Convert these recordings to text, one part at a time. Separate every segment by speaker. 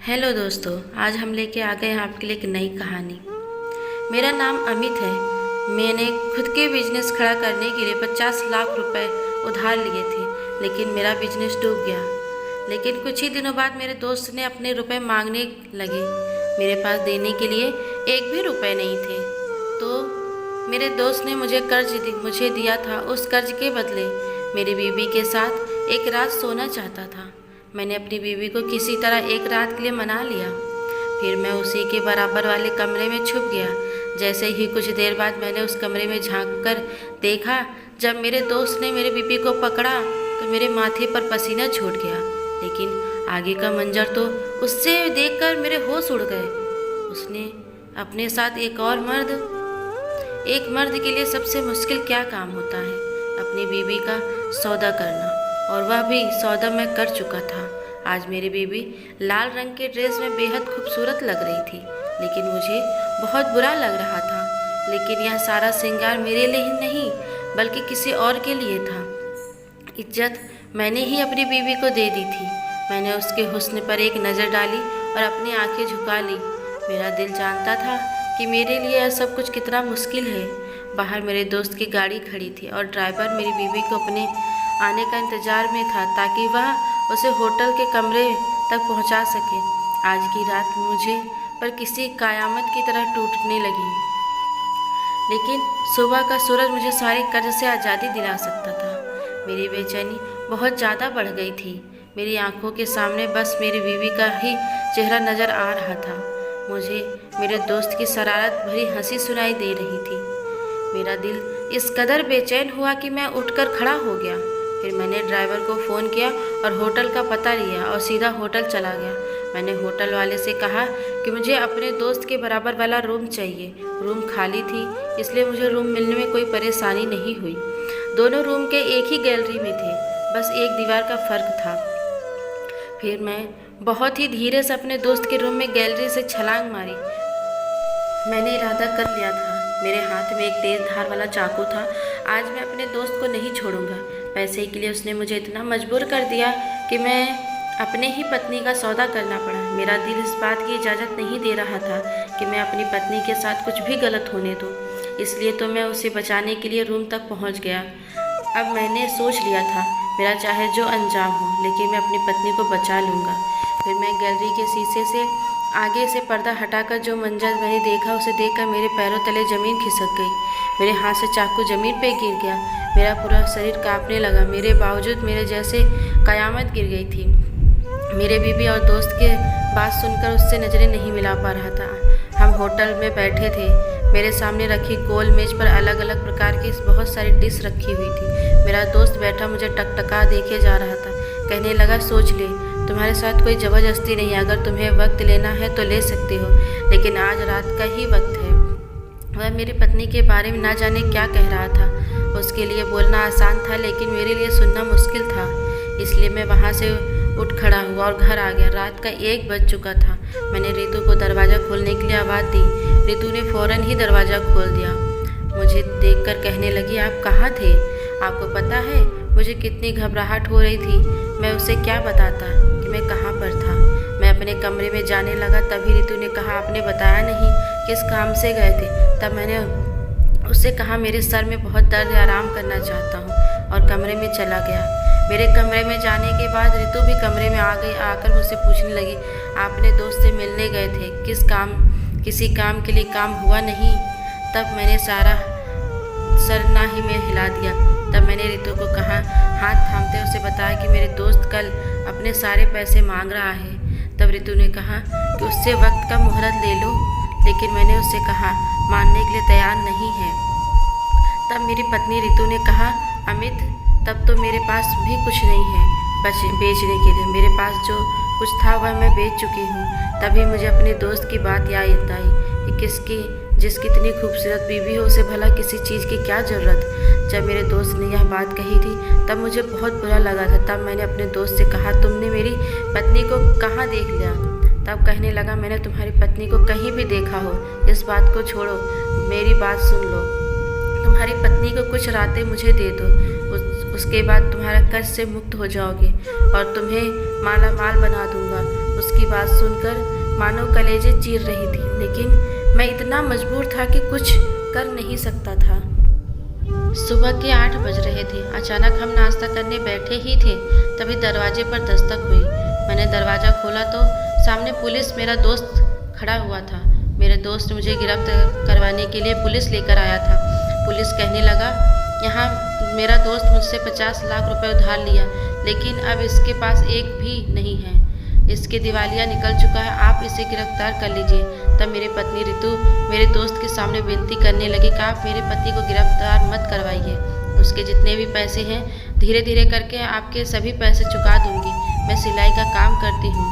Speaker 1: Hello दोस्तों, आज हम लेके आ गए हैं आपके लिए एक नई कहानी। मेरा नाम अमित है। मैंने खुद के बिजनेस खड़ा करने के लिए 50 लाख रुपए उधार लिए थे, लेकिन मेरा बिजनेस डूब गया। लेकिन कुछ ही दिनों बाद मेरे दोस्त ने अपने रुपए मांगने लगे। मेरे पास देने के लिए एक भी रुपए नहीं थे। तो मेरे दोस्त ने मुझे दिया था। उस कर्ज के बदले मेरी बीवी के साथ एक रात सोना चाहता था। मैंने अपनी बीवी को किसी तरह एक रात के लिए मना लिया। फिर मैं उसी के बराबर वाले कमरे में छुप गया। जैसे ही कुछ देर बाद मैंने उस कमरे में झांक कर देखा, जब मेरे दोस्त ने मेरी बीवी को पकड़ा तो मेरे माथे पर पसीना छूट गया। लेकिन आगे का मंजर तो उससे देखकर मेरे होश उड़ गए। उसने अपने साथ एक मर्द के लिए सबसे मुश्किल क्या काम होता है? अपनी बीवी का सौदा करना, और वह भी सौदा मैं कर चुका था। आज मेरी बीवी लाल रंग के ड्रेस में बेहद खूबसूरत लग रही थी, लेकिन मुझे बहुत बुरा लग रहा था। लेकिन यह सारा श्रृंगार मेरे लिए ही नहीं, बल्कि किसी और के लिए था। इज्जत मैंने ही अपनी बीवी को दे दी थी। मैंने उसके हुस्न पर एक नज़र डाली और अपनी आंखें झुका ली। मेरा दिल जानता था कि मेरे लिए यह सब कुछ कितना मुश्किल है। बाहर मेरे दोस्त की गाड़ी खड़ी थी और ड्राइवर मेरी बीवी को अपने आने का इंतज़ार में था, ताकि वह उसे होटल के कमरे तक पहुंचा सके। आज की रात मुझे पर किसी क़यामत की तरह टूटने लगी। लेकिन सुबह का सूरज मुझे सारे कर्ज से आज़ादी दिला सकता था। मेरी बेचैनी बहुत ज़्यादा बढ़ गई थी। मेरी आंखों के सामने बस मेरी बीवी का ही चेहरा नज़र आ रहा था। मुझे मेरे दोस्त की शरारत भरी हंसी सुनाई दे रही थी। मेरा दिल इस कदर बेचैन हुआ कि मैं उठकर खड़ा हो गया। फिर मैंने ड्राइवर को फ़ोन किया और होटल का पता लिया और सीधा होटल चला गया। मैंने होटल वाले से कहा कि मुझे अपने दोस्त के बराबर वाला रूम चाहिए। रूम खाली थी, इसलिए मुझे रूम मिलने में कोई परेशानी नहीं हुई। दोनों रूम के एक ही गैलरी में थे, बस एक दीवार का फ़र्क था। फिर मैं बहुत ही धीरे से अपने दोस्त के रूम में गैलरी से छलांग मारी। मैंने इरादा कर लिया था। मेरे हाथ में एक तेज़ धार वाला चाकू था। आज मैं अपने दोस्त को नहीं छोड़ूंगा। पैसे के लिए उसने मुझे इतना मजबूर कर दिया कि मैं अपने ही पत्नी का सौदा करना पड़ा। मेरा दिल इस बात की इजाज़त नहीं दे रहा था कि मैं अपनी पत्नी के साथ कुछ भी गलत होने दूँ। इसलिए तो मैं उसे बचाने के लिए रूम तक पहुंच गया। अब मैंने सोच लिया था, मेरा चाहे जो अंजाम हो, लेकिन मैं अपनी पत्नी को बचा लूँगा। फिर मैं गैलरी के शीशे से आगे से पर्दा हटाकर जो मंजर मैंने देखा, उसे देखकर मेरे पैरों तले ज़मीन खिसक गई। मेरे हाथ से चाकू ज़मीन पे गिर गया। मेरा पूरा शरीर कांपने लगा। मेरे बावजूद मेरे जैसे क़यामत गिर गई थी। मेरे बीवी और दोस्त के बात सुनकर उससे नज़रें नहीं मिला पा रहा था। हम होटल में बैठे थे। मेरे सामने रखी गोल मेज पर अलग अलग प्रकार की बहुत सारी डिश रखी हुई थी। मेरा दोस्त बैठा मुझे टकटका देखे जा रहा था। कहने लगा, सोच ले, तुम्हारे साथ कोई ज़बरदस्ती नहीं। अगर तुम्हें वक्त लेना है तो ले सकते हो, लेकिन आज रात का ही वक्त है। वह मेरी पत्नी के बारे में ना जाने क्या कह रहा था। उसके लिए बोलना आसान था, लेकिन मेरे लिए सुनना मुश्किल था। इसलिए मैं वहाँ से उठ खड़ा हुआ और घर आ गया। रात का 1 बज चुका था। मैंने रितु को दरवाज़ा खोलने के लिए आवाज़ दी। रितु ने फ़ौरन ही दरवाज़ा खोल दिया। मुझे देखकर कहने लगी, आप कहाँ थे? आपको पता है मुझे कितनी घबराहट हो रही थी। मैं उसे क्या बताता कि मैं कहाँ पर था। मैं अपने कमरे में जाने लगा, तभी रितु ने कहा, आपने बताया नहीं किस काम से गए थे। तब मैंने उससे कहा, मेरे सर में बहुत दर्द है, आराम करना चाहता हूँ, और कमरे में चला गया। मेरे कमरे में जाने के बाद रितु भी कमरे में आ गई। आकर मुझसे पूछने लगी, आपने दोस्त से मिलने गए थे, किसी काम के लिए काम हुआ नहीं? तब मैंने सारा सर ना ही में हिला दिया। तब मैंने रितु को कहा, हाथ थामते उसे बताया कि मेरे दोस्त कल अपने सारे पैसे मांग रहा है। तब रितु ने कहा कि उससे वक्त का मोहलत ले लो, लेकिन मैंने उससे कहा मानने के लिए तैयार नहीं है। तब मेरी पत्नी रितु ने कहा, अमित, तब तो मेरे पास भी कुछ नहीं है बेचने के लिए। मेरे पास जो कुछ था वह मैं बेच चुकी हूँ। तभी मुझे अपने दोस्त की बात याद आई कि जिसकी इतनी खूबसूरत बीवी हो, उसे भला किसी चीज़ की क्या ज़रूरत। जब मेरे दोस्त ने यह बात कही थी तब मुझे बहुत बुरा लगा था। तब मैंने अपने दोस्त से कहा, तुमने मेरी पत्नी को कहाँ देख लिया? तब कहने लगा, मैंने तुम्हारी पत्नी को कहीं भी देखा हो। इस बात को छोड़ो, मेरी बात सुन लो। तुम्हारी पत्नी को कुछ रातें मुझे दे दो, उसके बाद तुम्हारा कर्ज से मुक्त हो जाओगे और तुम्हें माला माल बना दूंगा। उसकी बात सुनकर मानो कलेजे चीर रही थी, लेकिन मैं इतना मजबूर था कि कुछ कर नहीं सकता था। सुबह के 8 बज रहे थे। अचानक हम नाश्ता करने बैठे ही थे, तभी दरवाजे पर दस्तक हुई। मैंने दरवाज़ा खोला तो सामने पुलिस मेरा दोस्त खड़ा हुआ था। मेरे दोस्त मुझे गिरफ्तार करवाने के लिए पुलिस लेकर आया था। पुलिस कहने लगा, यहाँ मेरा दोस्त मुझसे 50 लाख रुपए उधार लिया, लेकिन अब इसके पास एक भी नहीं है। इसके दिवालिया निकल चुका है, आप इसे गिरफ्तार कर लीजिए। तब मेरी पत्नी रितु मेरे दोस्त के सामने विनती करने लगी कि आप मेरे पति को गिरफ्तार मत करवाइए। उसके जितने भी पैसे हैं धीरे धीरे करके आपके सभी पैसे चुका दूंगी। मैं सिलाई का काम करती हूँ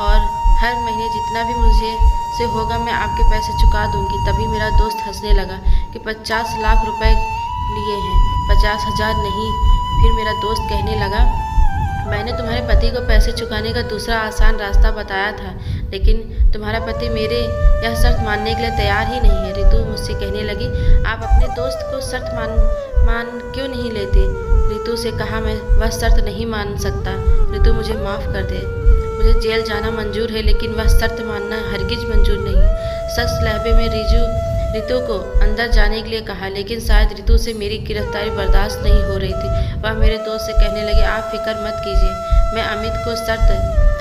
Speaker 1: और हर महीने जितना भी मुझे से होगा मैं आपके पैसे चुका दूंगी। तभी मेरा दोस्त हंसने लगा कि 50 लाख रुपए लिए हैं, 50,000 नहीं। फिर मेरा दोस्त कहने लगा, मैंने तुम्हारे पति को पैसे चुकाने का दूसरा आसान रास्ता बताया था, लेकिन तुम्हारा पति मेरे यह शर्त मानने के लिए तैयार ही नहीं है। रितु मुझसे कहने लगी, आप अपने दोस्त को शर्त मान क्यों नहीं लेते? रितु से कहा, मैं वह शर्त नहीं मान सकता। रितु मुझे माफ़ कर दे, मुझे जेल जाना मंजूर है, लेकिन वह शर्त मानना हरगिज मंजूर नहीं। शख्स लहबे में रितु को अंदर जाने के लिए कहा, लेकिन शायद रितु से मेरी गिरफ्तारी बर्दाश्त नहीं हो रही थी। वह मेरे दोस्त से कहने लगे, आप फिक्र मत कीजिए, मैं अमित को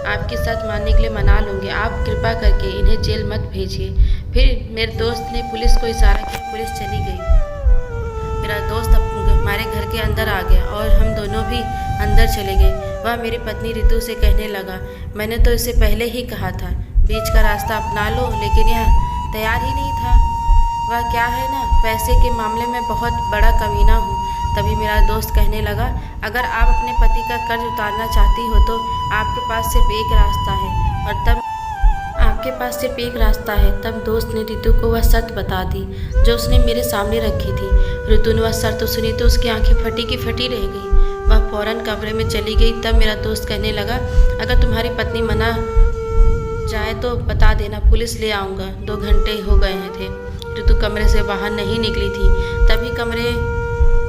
Speaker 1: आपकी शर्त मानने के लिए मना लूँगी। आप कृपा करके इन्हें जेल मत भेजिए। फिर मेरे दोस्त ने पुलिस को इशारा किया, पुलिस चली गई। मेरा दोस्त हमारे घर के अंदर आ गया और हम दोनों भी अंदर चले गए। वह मेरी पत्नी रितु से कहने लगा, मैंने तो इसे पहले ही कहा था बीच का रास्ता अपना लो, लेकिन यह तैयार ही नहीं था। वह क्या है ना, पैसे के मामले में बहुत बड़ा कमीना हूँ। तभी मेरा दोस्त कहने लगा, अगर आप अपने पति का कर्ज उतारना चाहती हो तो आपके पास सिर्फ एक रास्ता है, और तब आपके पास सिर्फ एक रास्ता है। तब दोस्त ने रितु को वह शर्त बता दी जो उसने मेरे सामने रखी थी। रितु ने वह शर्त तो सुनी तो उसकी आंखें फटी की फटी रह गई। वह फौरन कमरे में चली गई। तब मेरा दोस्त कहने लगा, अगर तुम्हारी पत्नी मना जाए तो बता देना, पुलिस ले आऊँगा। 2 घंटे हो गए थे, रितु कमरे से बाहर नहीं निकली थी। तभी कमरे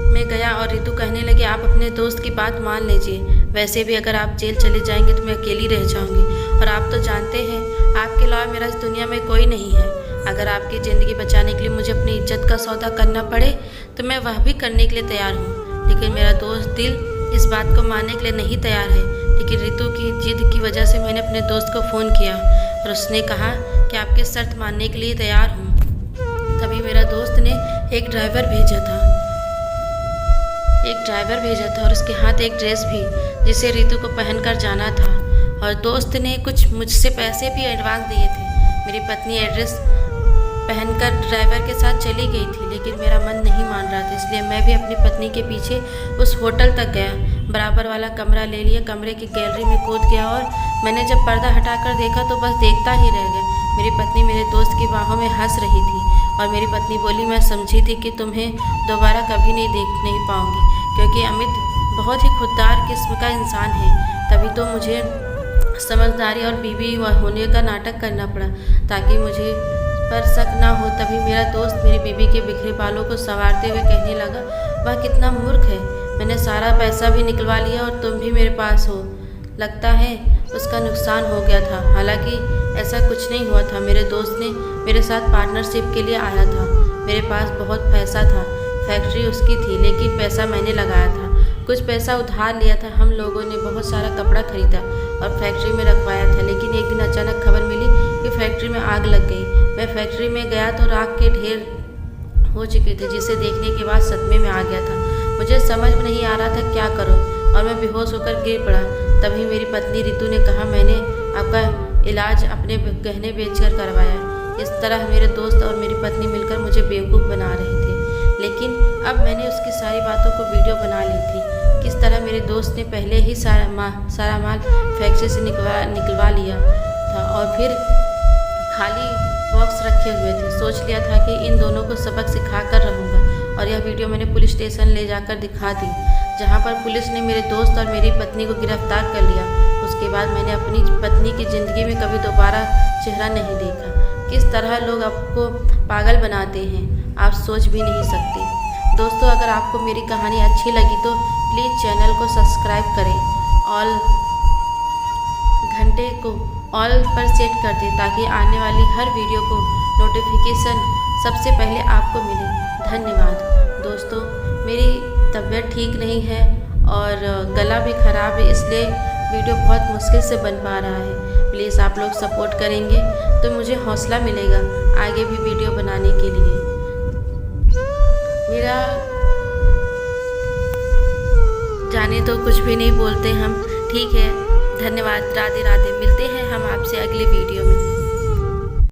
Speaker 1: में गया और रितु कहने लगी, आप अपने दोस्त की बात मान लीजिए, वैसे भी अगर आप जेल चले जाएंगे तो मैं अकेली रह जाऊंगी, और आप तो जानते हैं आपके अलावा मेरा इस दुनिया में कोई नहीं है। अगर आपकी ज़िंदगी बचाने के लिए मुझे अपनी इज्जत का सौदा करना पड़े तो मैं वह भी करने के लिए तैयार हूँ। लेकिन मेरा दोस्त दिल इस बात को मानने के लिए नहीं तैयार है। लेकिन रितु की जिद की वजह से मैंने अपने दोस्त को फ़ोन किया और उसने कहा कि आपकी शर्त मानने के लिए तैयार हूँ। तभी मेरा दोस्त ने एक ड्राइवर भेजा था और उसके हाथ एक ड्रेस भी, जिसे रितु को पहनकर जाना था, और दोस्त ने कुछ मुझसे पैसे भी एडवांस दिए थे। मेरी पत्नी एड्रेस पहनकर ड्राइवर के साथ चली गई थी, लेकिन मेरा मन नहीं मान रहा था, इसलिए मैं भी अपनी पत्नी के पीछे उस होटल तक गया। बराबर वाला कमरा ले लिया, कमरे की गैलरी में कूद गया और मैंने जब पर्दा हटाकर देखा तो बस देखता ही रह गया। मेरी पत्नी मेरे दोस्त की बाहों में हंस रही थी और मेरी पत्नी बोली, मैं समझी थी कि तुम्हें दोबारा कभी नहीं पाऊंगी, क्योंकि अमित बहुत ही खुददार किस्म का इंसान है। तभी तो मुझे समझदारी और बीवी होने का नाटक करना पड़ा ताकि मुझे पर शक ना हो। तभी मेरा दोस्त मेरी बीवी के बिखरे बालों को संवारते हुए कहने लगा, वह कितना मूर्ख है, मैंने सारा पैसा भी निकलवा लिया और तुम भी मेरे पास हो। लगता है उसका नुकसान हो गया था। हालांकि ऐसा कुछ नहीं हुआ था। मेरे दोस्त ने मेरे साथ पार्टनरशिप के लिए आया था। मेरे पास बहुत पैसा था, फैक्ट्री उसकी थी, लेकिन पैसा मैंने लगाया था। कुछ पैसा उधार लिया था। हम लोगों ने बहुत सारा कपड़ा खरीदा और फैक्ट्री में रखवाया था, लेकिन एक दिन अचानक खबर मिली कि फैक्ट्री में आग लग गई। मैं फैक्ट्री में गया तो राख के ढेर हो चुके थे, जिसे देखने के बाद सदमे में आ गया था। मुझे समझ में नहीं आ रहा था क्या करूं और मैं बेहोश होकर गिर पड़ा। तभी मेरी पत्नी रितु ने कहा, मैंने आपका इलाज अपने गहने बेचकर करवाया। इस तरह मेरे दोस्त और मेरी पत्नी मिलकर मुझे बेवकूफ़ बना रहे थे, लेकिन अब मैंने उसकी सारी बातों को वीडियो बना ली थी। किस तरह मेरे दोस्त ने पहले ही सारा माल फैक्ट्री से निकलवा लिया था और फिर खाली बॉक्स रखे हुए थे। सोच लिया था कि इन दोनों को सबक सिखा कर रहूँगा, और यह वीडियो मैंने पुलिस स्टेशन ले जाकर दिखा दी, जहाँ पर पुलिस ने मेरे दोस्त और मेरी पत्नी को गिरफ्तार कर लिया। उसके बाद मैंने अपनी पत्नी की ज़िंदगी में कभी दोबारा चेहरा नहीं देखा। किस तरह लोग आपको पागल बनाते हैं, आप सोच भी नहीं सकते। दोस्तों, अगर आपको मेरी कहानी अच्छी लगी तो प्लीज़ चैनल को सब्सक्राइब करें और घंटे को ऑल पर सेट कर दें ताकि आने वाली हर वीडियो को नोटिफिकेशन सबसे पहले आपको मिले। धन्यवाद। दोस्तों, मेरी तबीयत ठीक नहीं है और गला भी ख़राब है, इसलिए वीडियो बहुत मुश्किल से बन पा रहा है। प्लीज़ आप लोग सपोर्ट करेंगे तो मुझे हौसला मिलेगा आगे भी वीडियो बनाने के लिए। मेरा जाने तो कुछ भी नहीं बोलते हम, ठीक है। धन्यवाद। राधे राधे। मिलते हैं हम आपसे अगले वीडियो में।